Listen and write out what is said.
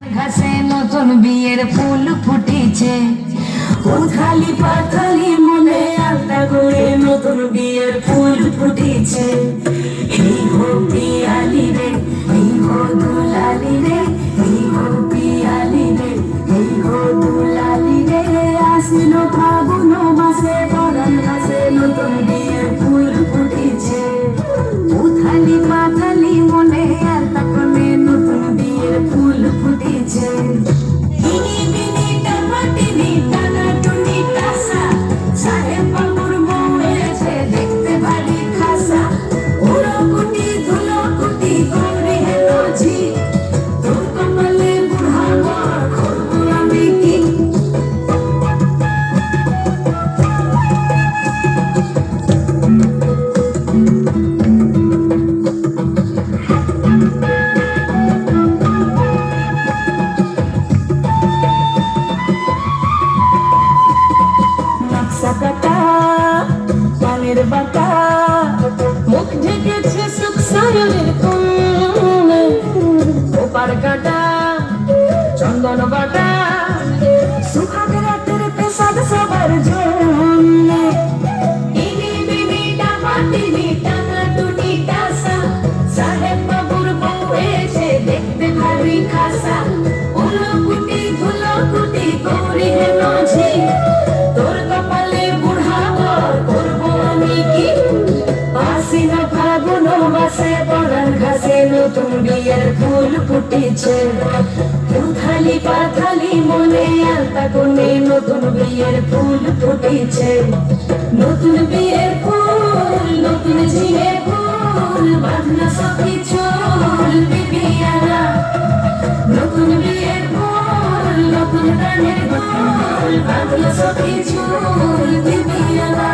ঘাসে নতুন বিয়ের ফুল ফুটেছে, উথালি পাথালি মনে আলতা করে নতুন বিয়ের ফুল ফুটেছে। এই হো পিয়ালি রে, এই হো দুলালি রে, এই হো পিয়ালি রে, এই হো দুলালি রে। আসিল ফাগুন মাসে পরাণ ঘাসে নতুন বিয়ের ফুল ফুটেছে, উথালি পাথালি মনে আলতা করে নতুন বিয়ের ফুল ফুটেছে। ইনি বিনি টামাটিনি টানা টুনি টাসা, সাহেব বাবুর বউ এসে দেখতে ভারী খাসা। উড়ো কুটি ধুলো কুটি গৌরী হেলো ঝি, তোর কপালে বুড়া বর করবো আমি কি। নকশাকাটা পানের বাটা, মুখ ঢেকেছে সুখ সায়নের কোণে। ওপার কাটা চন্দন বাটা, সুহাগ রাতের পেশাদ সবার জন্য। ইনি বিনি ডামাটিনি টানা টুনি টাসা, সাহেব বাবুর বউ এসে দেখতে ভারী খাসা। উলো কুটি ধুলো কুটি গৌরী হেলো ঝি, তোর কপালে বুড়া বর করবো আমি কি। আশ্বিন ফাগুন মাসে পরাণ ঘাসে নতুন বিয়ের ফুল ফুটেছে, উথালি পাথালি মনে আলতা কোণে নতুন বিয়ের ফুল ফুটেছে। নতুন বিয়ের ফুল নতুন ঝিঙে ফুল, বাঁধনা সখী চুল বিবিয়ানা। নতুন বিয়ের ফুল নতুন গানের ফুল, বাঁধনা সখী চুল বিবিয়ানা।